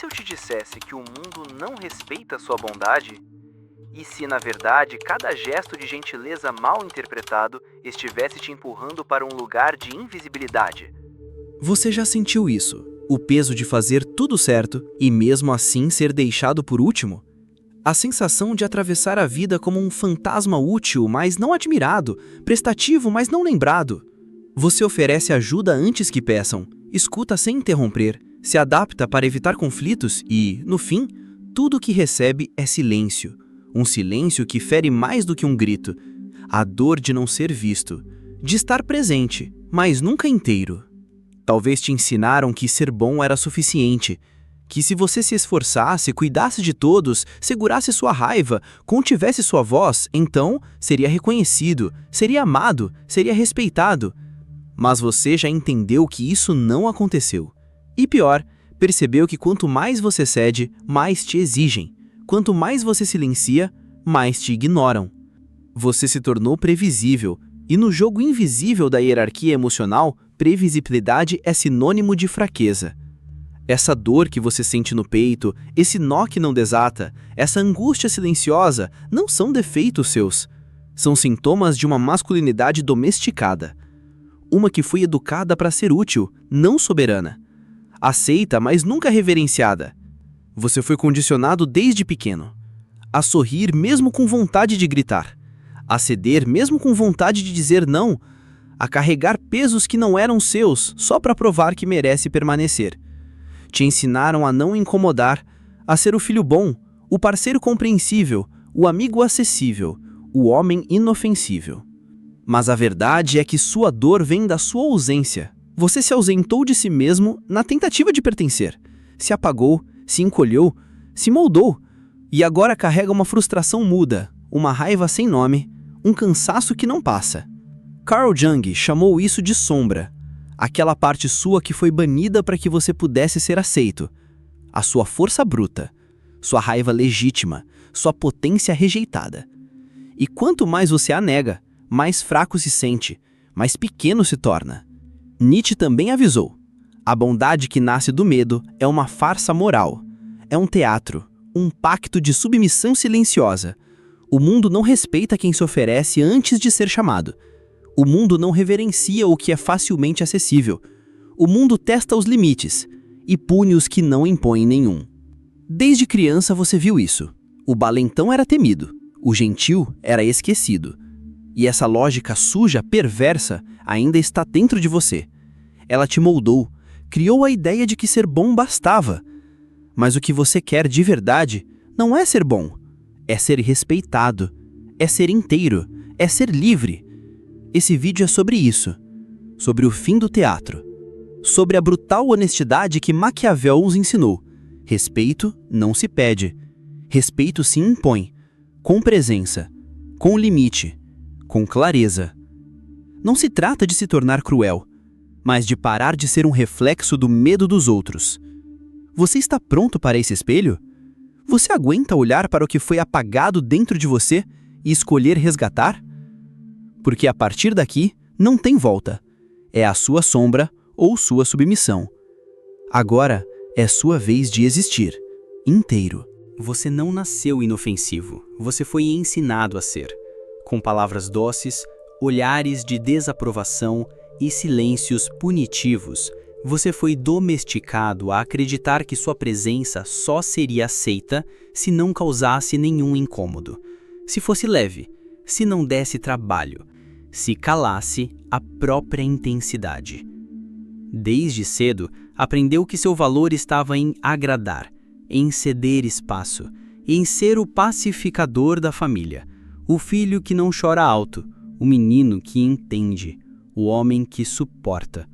se eu te dissesse que o mundo não respeita sua bondade? E se, na verdade, cada gesto de gentileza mal interpretado estivesse te empurrando para um lugar de invisibilidade? Você já sentiu isso? O peso de fazer tudo certo e mesmo assim ser deixado por último? A sensação de atravessar a vida como um fantasma útil, mas não admirado, prestativo, mas não lembrado. Você oferece ajuda antes que peçam, escuta sem interromper, se adapta para evitar conflitos e, no fim, tudo o que recebe é silêncio. Um silêncio que fere mais do que um grito. A dor de não ser visto, de estar presente, mas nunca inteiro. Talvez te ensinaram que ser bom era suficiente, que se você se esforçasse, cuidasse de todos, segurasse sua raiva, contivesse sua voz, então seria reconhecido, seria amado, seria respeitado. Mas você já entendeu que isso não aconteceu. E pior, percebeu que quanto mais você cede, mais te exigem. Quanto mais você silencia, mais te ignoram. Você se tornou previsível, e no jogo invisível da hierarquia emocional, previsibilidade é sinônimo de fraqueza. Essa dor que você sente no peito, esse nó que não desata, essa angústia silenciosa, não são defeitos seus. São sintomas de uma masculinidade domesticada. Uma que foi educada para ser útil, não soberana. Aceita, mas nunca reverenciada. Você foi condicionado desde pequeno. A sorrir mesmo com vontade de gritar. A ceder mesmo com vontade de dizer não. A carregar pesos que não eram seus, só para provar que merece permanecer. Te ensinaram a não incomodar, a ser o filho bom, o parceiro compreensível, o amigo acessível, o homem inofensível. Mas a verdade é que sua dor vem da sua ausência. Você se ausentou de si mesmo na tentativa de pertencer. Se apagou, se encolheu, se moldou. E agora carrega uma frustração muda, uma raiva sem nome, um cansaço que não passa. Carl Jung chamou isso de sombra. Aquela parte sua que foi banida para que você pudesse ser aceito. A sua força bruta, sua raiva legítima, sua potência rejeitada. E quanto mais você a nega, mais fraco se sente, mais pequeno se torna. Nietzsche também avisou. A bondade que nasce do medo é uma farsa moral. É um teatro, um pacto de submissão silenciosa. O mundo não respeita quem se oferece antes de ser chamado. O mundo não reverencia o que é facilmente acessível. O mundo testa os limites e pune os que não impõem nenhum. Desde criança você viu isso. O valentão era temido, o gentil era esquecido. E essa lógica suja, perversa, ainda está dentro de você. Ela te moldou, criou a ideia de que ser bom bastava. Mas o que você quer de verdade não é ser bom, é ser respeitado, é ser inteiro, é ser livre. Esse vídeo é sobre isso, sobre o fim do teatro, sobre a brutal honestidade que Maquiavel nos ensinou. Respeito não se pede, respeito se impõe, com presença, com limite, com clareza. Não se trata de se tornar cruel, mas de parar de ser um reflexo do medo dos outros. Você está pronto para esse espelho? Você aguenta olhar para o que foi apagado dentro de você e escolher resgatar? Porque a partir daqui não tem volta. É a sua sombra ou sua submissão. Agora é sua vez de existir, inteiro. Você não nasceu inofensivo, você foi ensinado a ser. Com palavras doces, olhares de desaprovação e silêncios punitivos, você foi domesticado a acreditar que sua presença só seria aceita se não causasse nenhum incômodo, se fosse leve, se não desse trabalho, se calasse a própria intensidade. Desde cedo, aprendeu que seu valor estava em agradar, em ceder espaço, em ser o pacificador da família, o filho que não chora alto, o menino que entende, o homem que suporta.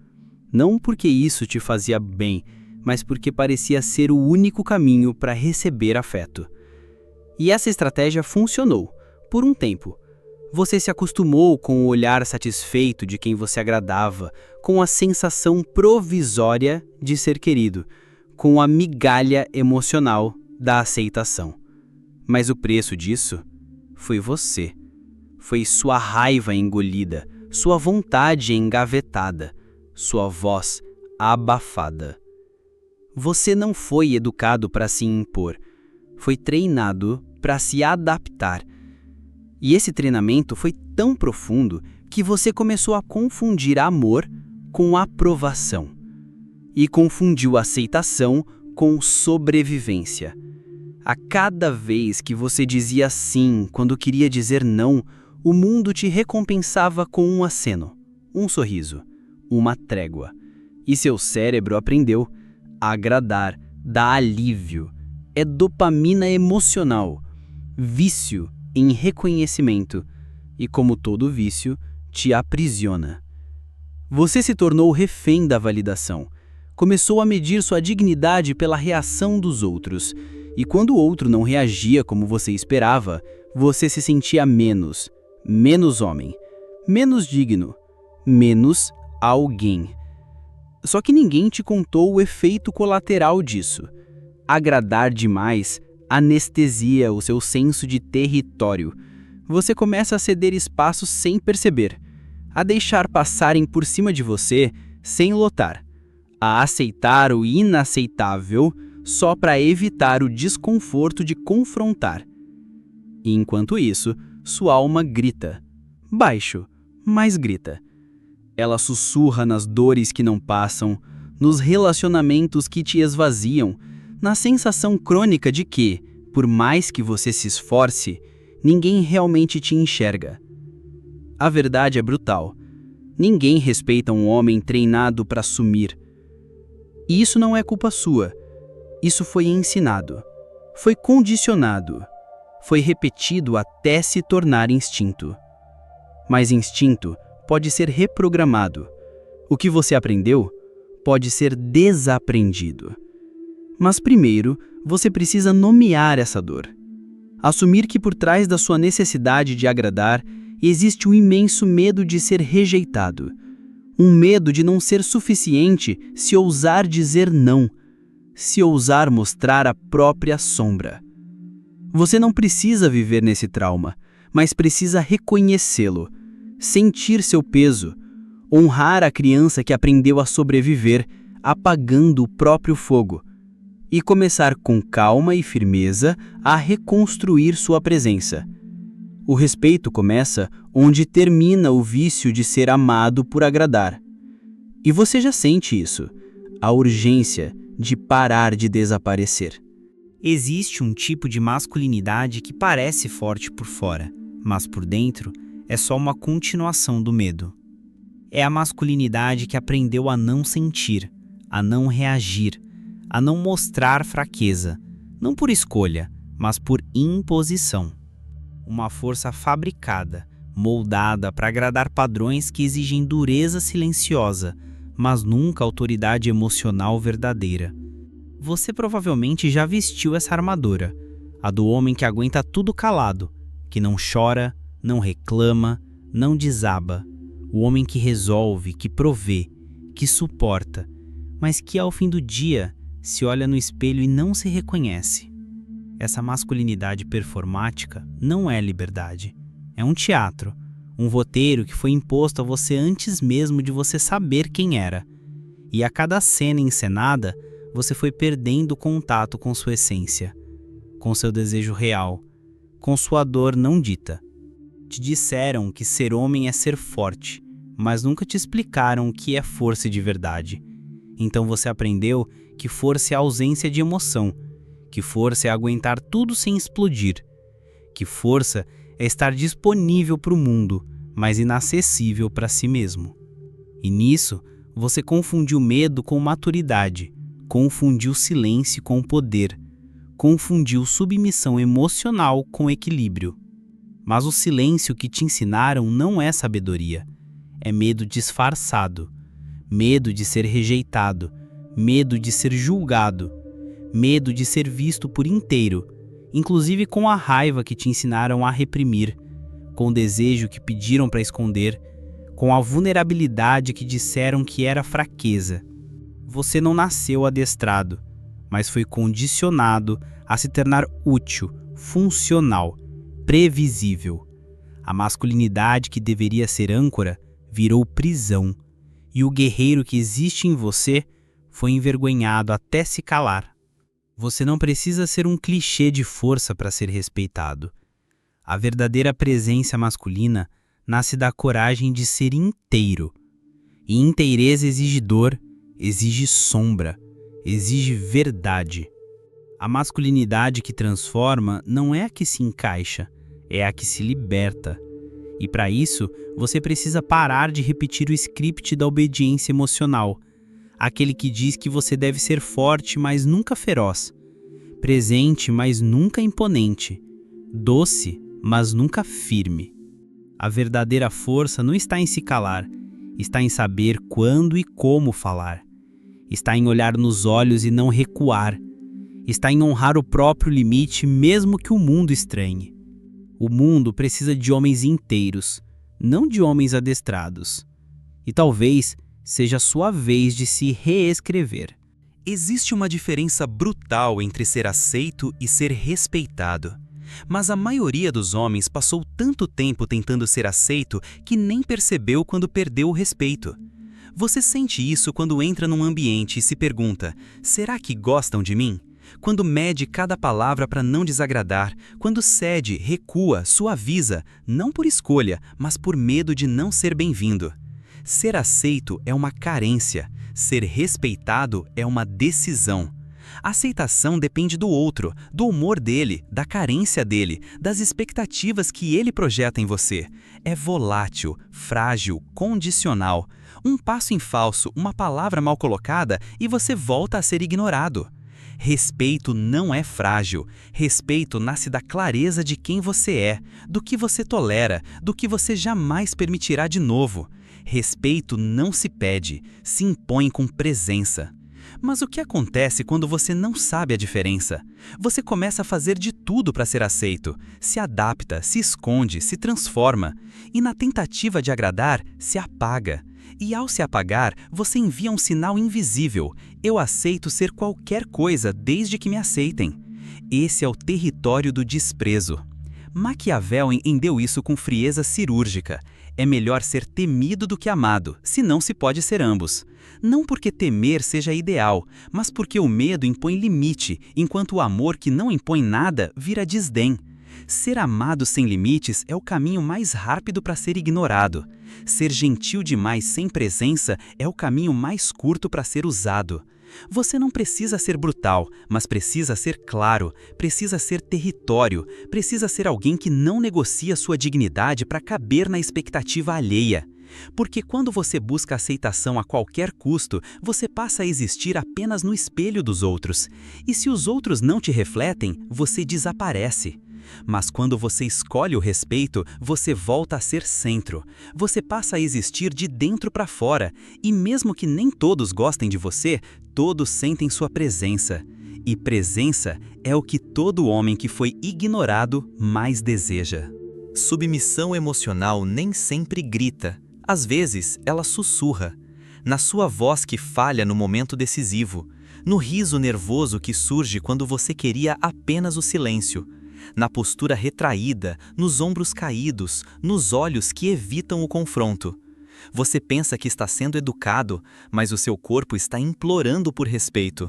Não porque isso te fazia bem, mas porque parecia ser o único caminho para receber afeto. E essa estratégia funcionou, por um tempo. Você se acostumou com o olhar satisfeito de quem você agradava, com a sensação provisória de ser querido, com a migalha emocional da aceitação. Mas o preço disso foi você. Foi sua raiva engolida, sua vontade engavetada, sua voz abafada. Você não foi educado para se impor, foi treinado para se adaptar. E esse treinamento foi tão profundo que você começou a confundir amor com aprovação. E confundiu aceitação com sobrevivência. A cada vez que você dizia sim quando queria dizer não, o mundo te recompensava com um aceno, um sorriso, uma trégua. E seu cérebro aprendeu: agradar dá alívio, é dopamina emocional, vício em reconhecimento, e como todo vício, te aprisiona. Você se tornou refém da validação, começou a medir sua dignidade pela reação dos outros, e quando o outro não reagia como você esperava, você se sentia menos homem, menos digno, menos alguém. Só que ninguém te contou o efeito colateral disso. Agradar demais anestesia o seu senso de território. Você começa a ceder espaço sem perceber, a deixar passarem por cima de você sem lotar, a aceitar o inaceitável só para evitar o desconforto de confrontar. E enquanto isso, sua alma grita. Baixo, mas grita. Ela sussurra nas dores que não passam, nos relacionamentos que te esvaziam, na sensação crônica de que, por mais que você se esforce, ninguém realmente te enxerga. A verdade é brutal. Ninguém respeita um homem treinado para sumir. E isso não é culpa sua. Isso foi ensinado. Foi condicionado. Foi repetido até se tornar instinto. Mas instinto pode ser reprogramado. O que você aprendeu pode ser desaprendido. Mas primeiro, você precisa nomear essa dor. Assumir que por trás da sua necessidade de agradar existe um imenso medo de ser rejeitado. Um medo de não ser suficiente se ousar dizer não, se ousar mostrar a própria sombra. Você não precisa viver nesse trauma, mas precisa reconhecê-lo, sentir seu peso, honrar a criança que aprendeu a sobreviver, apagando o próprio fogo, e começar com calma e firmeza a reconstruir sua presença. O respeito começa onde termina o vício de ser amado por agradar. E você já sente isso, a urgência de parar de desaparecer. Existe um tipo de masculinidade que parece forte por fora, mas por dentro é só uma continuação do medo. É a masculinidade que aprendeu a não sentir, a não reagir, a não mostrar fraqueza, não por escolha, mas por imposição. Uma força fabricada, moldada para agradar padrões que exigem dureza silenciosa, mas nunca autoridade emocional verdadeira. Você provavelmente já vestiu essa armadura, a do homem que aguenta tudo calado, que não chora, não reclama, não desaba. O homem que resolve, que provê, que suporta, mas que ao fim do dia se olha no espelho e não se reconhece. Essa masculinidade performática não é liberdade. É um teatro, um roteiro que foi imposto a você antes mesmo de você saber quem era. E a cada cena encenada, você foi perdendo contato com sua essência, com seu desejo real, com sua dor não dita. Te disseram que ser homem é ser forte, mas nunca te explicaram o que é força de verdade. Então você aprendeu que força é a ausência de emoção, que força é aguentar tudo sem explodir, que força é estar disponível para o mundo, mas inacessível para si mesmo. E nisso, você confundiu medo com maturidade, confundiu silêncio com poder, confundiu submissão emocional com equilíbrio. Mas o silêncio que te ensinaram não é sabedoria, é medo disfarçado, medo de ser rejeitado, medo de ser julgado, medo de ser visto por inteiro, inclusive com a raiva que te ensinaram a reprimir, com o desejo que pediram para esconder, com a vulnerabilidade que disseram que era fraqueza. Você não nasceu adestrado, mas foi condicionado a se tornar útil, funcional, previsível. A masculinidade que deveria ser âncora virou prisão, e o guerreiro que existe em você foi envergonhado até se calar. Você não precisa ser um clichê de força para ser respeitado. A verdadeira presença masculina nasce da coragem de ser inteiro. E inteireza exige dor, exige sombra, exige verdade. A masculinidade que transforma não é a que se encaixa, é a que se liberta. E para isso, você precisa parar de repetir o script da obediência emocional, aquele que diz que você deve ser forte, mas nunca feroz, presente, mas nunca imponente, doce, mas nunca firme. A verdadeira força não está em se calar, está em saber quando e como falar. Está em olhar nos olhos e não recuar. Está em honrar o próprio limite, mesmo que o mundo estranhe. O mundo precisa de homens inteiros, não de homens adestrados. E talvez seja a sua vez de se reescrever. Existe uma diferença brutal entre ser aceito e ser respeitado. Mas a maioria dos homens passou tanto tempo tentando ser aceito que nem percebeu quando perdeu o respeito. Você sente isso quando entra num ambiente e se pergunta: será que gostam de mim? Quando mede cada palavra para não desagradar, quando cede, recua, suaviza, não por escolha, mas por medo de não ser bem-vindo. Ser aceito é uma carência, ser respeitado é uma decisão. A aceitação depende do outro, do humor dele, da carência dele, das expectativas que ele projeta em você. É volátil, frágil, condicional. Um passo em falso, uma palavra mal colocada e você volta a ser ignorado. Respeito não é frágil. Respeito nasce da clareza de quem você é, do que você tolera, do que você jamais permitirá de novo. Respeito não se pede, se impõe com presença. Mas o que acontece quando você não sabe a diferença? Você começa a fazer de tudo para ser aceito, se adapta, se esconde, se transforma, e na tentativa de agradar, se apaga. E ao se apagar, você envia um sinal invisível: eu aceito ser qualquer coisa desde que me aceitem. Esse é o território do desprezo. Maquiavel entendeu isso com frieza cirúrgica. É melhor ser temido do que amado, senão se pode ser ambos. Não porque temer seja ideal, mas porque o medo impõe limite, enquanto o amor que não impõe nada vira desdém. Ser amado sem limites é o caminho mais rápido para ser ignorado. Ser gentil demais sem presença é o caminho mais curto para ser usado. Você não precisa ser brutal, mas precisa ser claro, precisa ser território, precisa ser alguém que não negocia sua dignidade para caber na expectativa alheia. Porque quando você busca aceitação a qualquer custo, você passa a existir apenas no espelho dos outros. E se os outros não te refletem, você desaparece. Mas quando você escolhe o respeito, você volta a ser centro. Você passa a existir de dentro para fora, e mesmo que nem todos gostem de você, todos sentem sua presença. E presença é o que todo homem que foi ignorado mais deseja. Submissão emocional nem sempre grita. Às vezes, ela sussurra. Na sua voz que falha no momento decisivo. No riso nervoso que surge quando você queria apenas o silêncio. Na postura retraída, nos ombros caídos, nos olhos que evitam o confronto. Você pensa que está sendo educado, mas o seu corpo está implorando por respeito.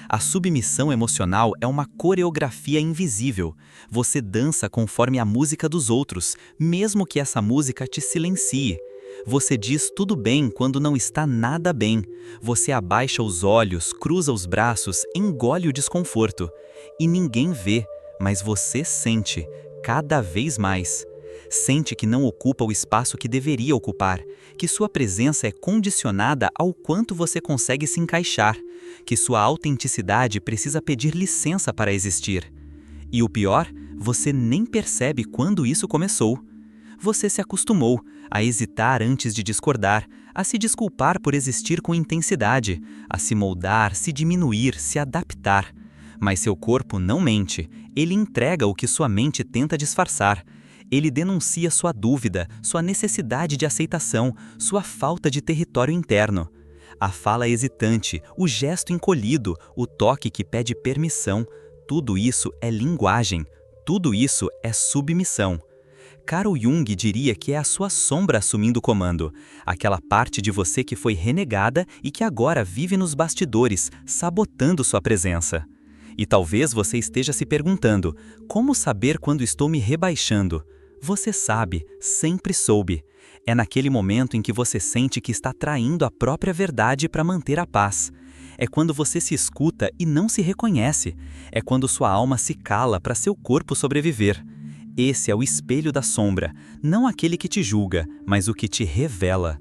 A submissão emocional é uma coreografia invisível. Você dança conforme a música dos outros, mesmo que essa música te silencie. Você diz tudo bem quando não está nada bem. Você abaixa os olhos, cruza os braços, engole o desconforto. E ninguém vê. Mas você sente, cada vez mais. Sente que não ocupa o espaço que deveria ocupar, que sua presença é condicionada ao quanto você consegue se encaixar, que sua autenticidade precisa pedir licença para existir. E o pior, você nem percebe quando isso começou. Você se acostumou a hesitar antes de discordar, a se desculpar por existir com intensidade, a se moldar, se diminuir, se adaptar. Mas seu corpo não mente, ele entrega o que sua mente tenta disfarçar. Ele denuncia sua dúvida, sua necessidade de aceitação, sua falta de território interno. A fala hesitante, o gesto encolhido, o toque que pede permissão, tudo isso é linguagem, tudo isso é submissão. Carl Jung diria que é a sua sombra assumindo o comando, aquela parte de você que foi renegada e que agora vive nos bastidores, sabotando sua presença. E talvez você esteja se perguntando, como saber quando estou me rebaixando? Você sabe, sempre soube. É naquele momento em que você sente que está traindo a própria verdade para manter a paz. É quando você se escuta e não se reconhece. É quando sua alma se cala para seu corpo sobreviver. Esse é o espelho da sombra, não aquele que te julga, mas o que te revela.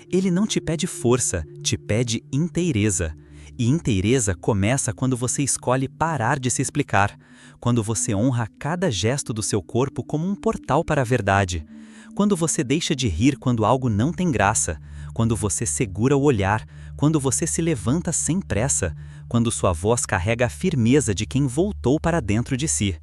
Ele não te pede força, te pede inteireza. E inteireza começa quando você escolhe parar de se explicar, quando você honra cada gesto do seu corpo como um portal para a verdade, quando você deixa de rir quando algo não tem graça, quando você segura o olhar, quando você se levanta sem pressa, quando sua voz carrega a firmeza de quem voltou para dentro de si.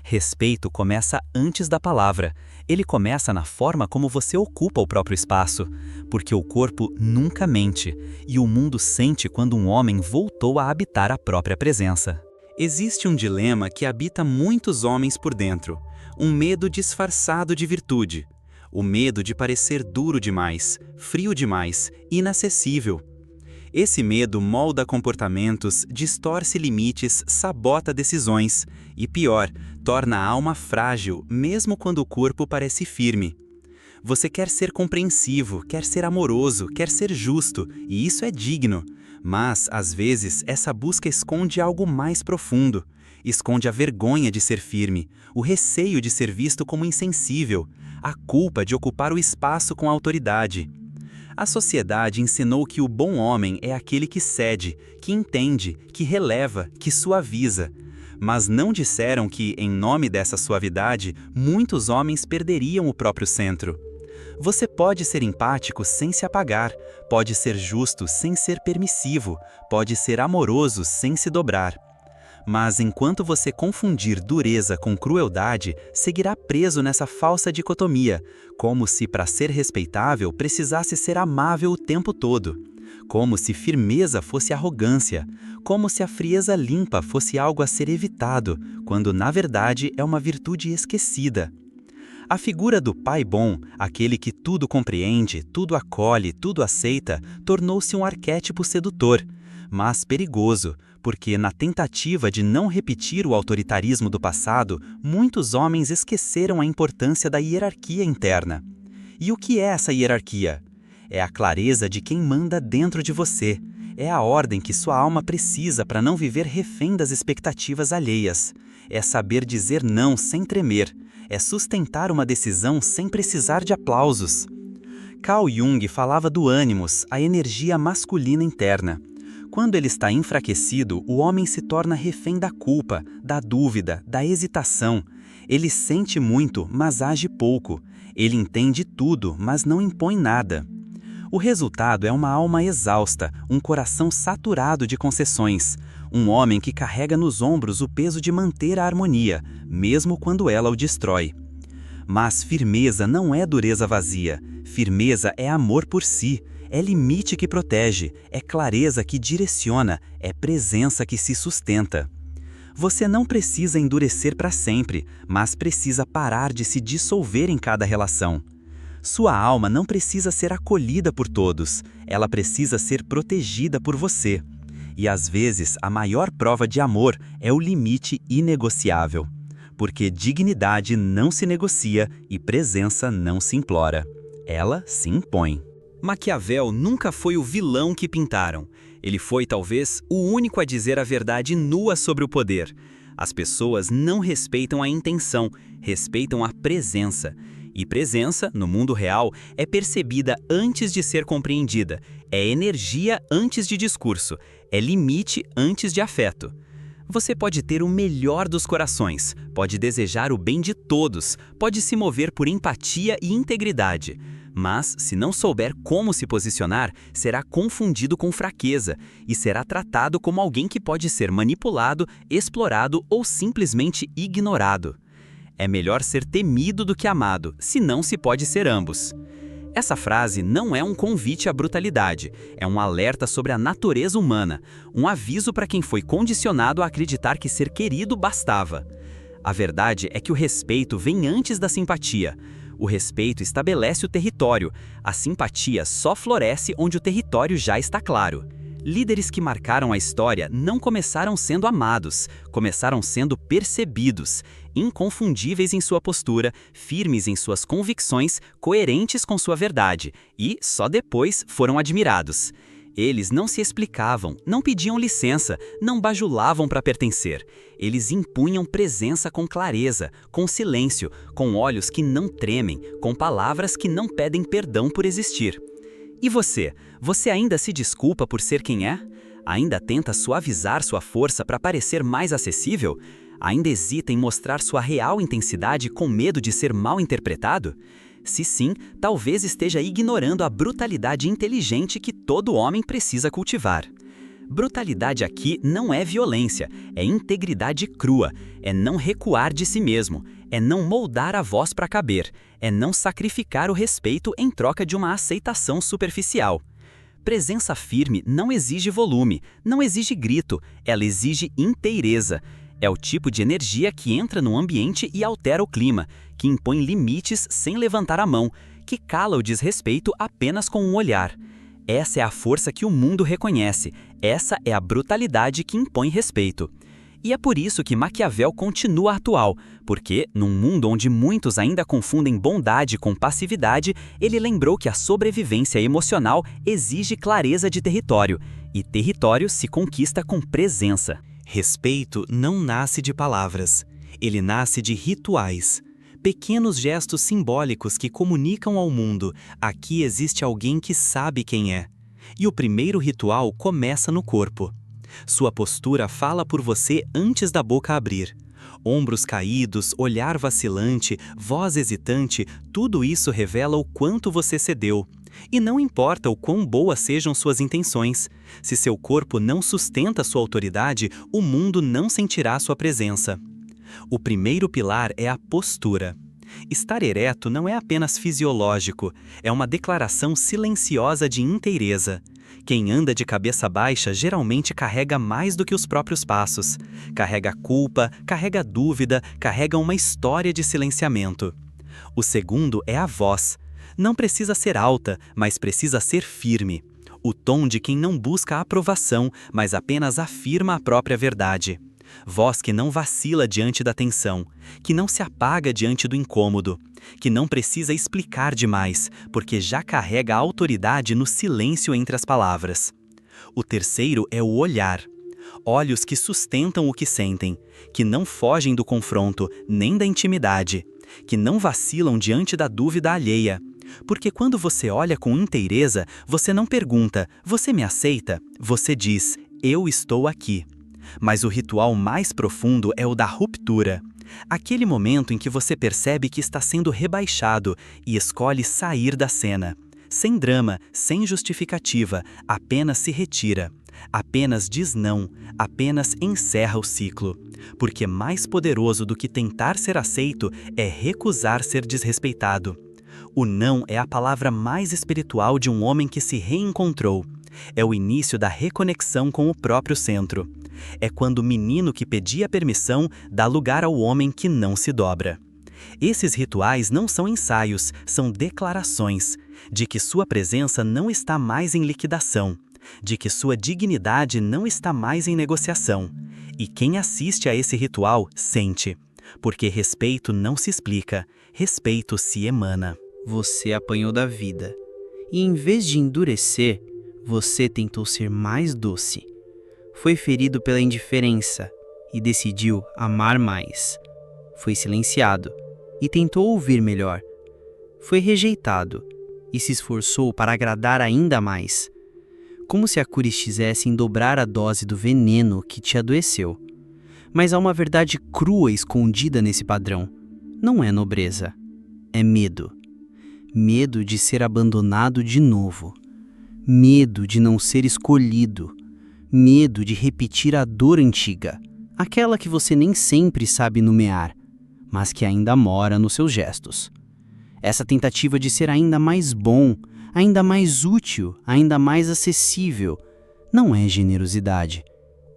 Respeito começa antes da palavra. Ele começa na forma como você ocupa o próprio espaço, porque o corpo nunca mente, e o mundo sente quando um homem voltou a habitar a própria presença. Existe um dilema que habita muitos homens por dentro, um medo disfarçado de virtude. O medo de parecer duro demais, frio demais, inacessível. Esse medo molda comportamentos, distorce limites, sabota decisões e, pior, torna a alma frágil, mesmo quando o corpo parece firme. Você quer ser compreensivo, quer ser amoroso, quer ser justo, e isso é digno. Mas, às vezes, essa busca esconde algo mais profundo. Esconde a vergonha de ser firme, o receio de ser visto como insensível, a culpa de ocupar o espaço com autoridade. A sociedade ensinou que o bom homem é aquele que cede, que entende, que releva, que suaviza. Mas não disseram que, em nome dessa suavidade, muitos homens perderiam o próprio centro. Você pode ser empático sem se apagar, pode ser justo sem ser permissivo, pode ser amoroso sem se dobrar. Mas enquanto você confundir dureza com crueldade, seguirá preso nessa falsa dicotomia, como se para ser respeitável precisasse ser amável o tempo todo. Como se firmeza fosse arrogância, como se a frieza limpa fosse algo a ser evitado, quando na verdade é uma virtude esquecida. A figura do pai bom, aquele que tudo compreende, tudo acolhe, tudo aceita, tornou-se um arquétipo sedutor, mas perigoso, porque na tentativa de não repetir o autoritarismo do passado, muitos homens esqueceram a importância da hierarquia interna. E o que é essa hierarquia? É a clareza de quem manda dentro de você. É a ordem que sua alma precisa para não viver refém das expectativas alheias. É saber dizer não sem tremer. É sustentar uma decisão sem precisar de aplausos. Carl Jung falava do ânimos, a energia masculina interna. Quando ele está enfraquecido, o homem se torna refém da culpa, da dúvida, da hesitação. Ele sente muito, mas age pouco. Ele entende tudo, mas não impõe nada. O resultado é uma alma exausta, um coração saturado de concessões. Um homem que carrega nos ombros o peso de manter a harmonia, mesmo quando ela o destrói. Mas firmeza não é dureza vazia. Firmeza é amor por si. É limite que protege, é clareza que direciona, é presença que se sustenta. Você não precisa endurecer para sempre, mas precisa parar de se dissolver em cada relação. Sua alma não precisa ser acolhida por todos, ela precisa ser protegida por você. E às vezes a maior prova de amor é o limite inegociável. Porque dignidade não se negocia e presença não se implora. Ela se impõe. Maquiavel nunca foi o vilão que pintaram. Ele foi, talvez, o único a dizer a verdade nua sobre o poder. As pessoas não respeitam a intenção, respeitam a presença. E presença, no mundo real, é percebida antes de ser compreendida. É energia antes de discurso. É limite antes de afeto. Você pode ter o melhor dos corações, pode desejar o bem de todos, pode se mover por empatia e integridade. Mas, se não souber como se posicionar, será confundido com fraqueza e será tratado como alguém que pode ser manipulado, explorado ou simplesmente ignorado. É melhor ser temido do que amado, se não se pode ser ambos. Essa frase não é um convite à brutalidade, é um alerta sobre a natureza humana, um aviso para quem foi condicionado a acreditar que ser querido bastava. A verdade é que o respeito vem antes da simpatia. O respeito estabelece o território, a simpatia só floresce onde o território já está claro. Líderes que marcaram a história não começaram sendo amados, começaram sendo percebidos, inconfundíveis em sua postura, firmes em suas convicções, coerentes com sua verdade, e só depois foram admirados. Eles não se explicavam, não pediam licença, não bajulavam para pertencer. Eles impunham presença com clareza, com silêncio, com olhos que não tremem, com palavras que não pedem perdão por existir. E você? Você ainda se desculpa por ser quem é? Ainda tenta suavizar sua força para parecer mais acessível? Ainda hesita em mostrar sua real intensidade com medo de ser mal interpretado? Se sim, talvez esteja ignorando a brutalidade inteligente que todo homem precisa cultivar. Brutalidade aqui não é violência, é integridade crua, é não recuar de si mesmo, é não moldar a voz para caber, é não sacrificar o respeito em troca de uma aceitação superficial. Presença firme não exige volume, não exige grito, ela exige inteireza. É o tipo de energia que entra no ambiente e altera o clima, que impõe limites sem levantar a mão, que cala o desrespeito apenas com um olhar. Essa é a força que o mundo reconhece, essa é a brutalidade que impõe respeito. E é por isso que Maquiavel continua atual, porque, num mundo onde muitos ainda confundem bondade com passividade, ele lembrou que a sobrevivência emocional exige clareza de território, e território se conquista com presença. Respeito não nasce de palavras, ele nasce de rituais. Pequenos gestos simbólicos que comunicam ao mundo: aqui existe alguém que sabe quem é. E o primeiro ritual começa no corpo. Sua postura fala por você antes da boca abrir. Ombros caídos, olhar vacilante, voz hesitante, tudo isso revela o quanto você cedeu. E não importa o quão boas sejam suas intenções, se seu corpo não sustenta sua autoridade, o mundo não sentirá sua presença. O primeiro pilar é a postura. Estar ereto não é apenas fisiológico, é uma declaração silenciosa de inteireza. Quem anda de cabeça baixa geralmente carrega mais do que os próprios passos. Carrega culpa, carrega dúvida, carrega uma história de silenciamento. O segundo é a voz. Não precisa ser alta, mas precisa ser firme. O tom de quem não busca aprovação, mas apenas afirma a própria verdade. Voz que não vacila diante da tensão, que não se apaga diante do incômodo, que não precisa explicar demais, porque já carrega a autoridade no silêncio entre as palavras. O terceiro é o olhar. Olhos que sustentam o que sentem, que não fogem do confronto, nem da intimidade, que não vacilam diante da dúvida alheia. Porque quando você olha com inteireza, você não pergunta: você me aceita? Você diz: eu estou aqui. Mas o ritual mais profundo é o da ruptura. Aquele momento em que você percebe que está sendo rebaixado e escolhe sair da cena. Sem drama, sem justificativa, apenas se retira. Apenas diz não, apenas encerra o ciclo. Porque mais poderoso do que tentar ser aceito é recusar ser desrespeitado. O não é a palavra mais espiritual de um homem que se reencontrou. É o início da reconexão com o próprio centro. É quando o menino que pedia permissão dá lugar ao homem que não se dobra. Esses rituais não são ensaios, são declarações de que sua presença não está mais em liquidação, de que sua dignidade não está mais em negociação. E quem assiste a esse ritual sente, porque respeito não se explica, respeito se emana. Você apanhou da vida, e em vez de endurecer, você tentou ser mais doce. Foi ferido pela indiferença e decidiu amar mais. Foi silenciado e tentou ouvir melhor. Foi rejeitado e se esforçou para agradar ainda mais. Como se a cura estivesse em dobrar a dose do veneno que te adoeceu. Mas há uma verdade crua escondida nesse padrão. Não é nobreza, é medo. Medo de ser abandonado de novo. Medo de não ser escolhido. Medo de repetir a dor antiga, aquela que você nem sempre sabe nomear, mas que ainda mora nos seus gestos. Essa tentativa de ser ainda mais bom, ainda mais útil, ainda mais acessível, não é generosidade,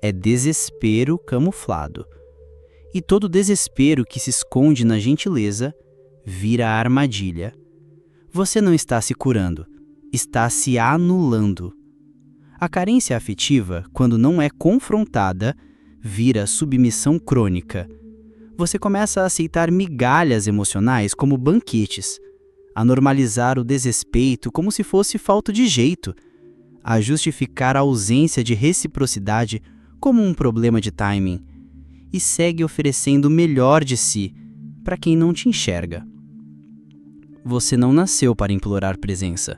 é desespero camuflado. e todo desespero que se esconde na gentileza vira armadilha. Você não está se curando, está se anulando. A carência afetiva, quando não é confrontada, vira submissão crônica. Você começa a aceitar migalhas emocionais como banquetes, a normalizar o desrespeito como se fosse falta de jeito, a justificar a ausência de reciprocidade como um problema de timing, e segue oferecendo o melhor de si para quem não te enxerga. Você não nasceu para implorar presença.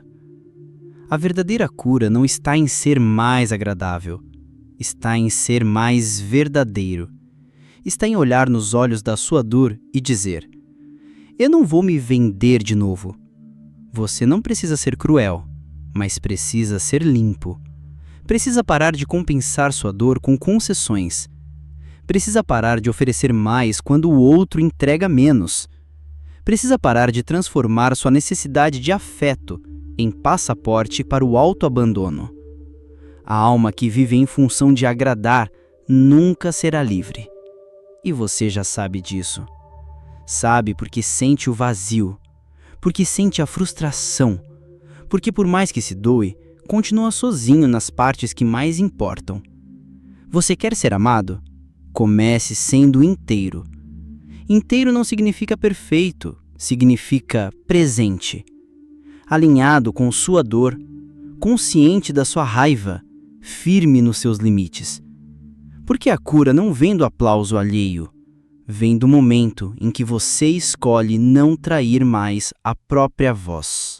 A verdadeira cura não está em ser mais agradável, está em ser mais verdadeiro. Está em olhar nos olhos da sua dor e dizer: eu não vou me vender de novo. Você não precisa ser cruel, mas precisa ser limpo. Precisa parar de compensar sua dor com concessões. Precisa parar de oferecer mais quando o outro entrega menos. Precisa parar de transformar sua necessidade de afeto em passaporte para o autoabandono. A alma que vive em função de agradar nunca será livre. E você já sabe disso. Sabe porque sente o vazio, porque sente a frustração, porque por mais que se doe, continua sozinho nas partes que mais importam. Você quer ser amado? Comece sendo inteiro. Inteiro não significa perfeito, significa presente. Alinhado com sua dor, consciente da sua raiva, firme nos seus limites. Porque a cura não vem do aplauso alheio, vem do momento em que você escolhe não trair mais a própria voz.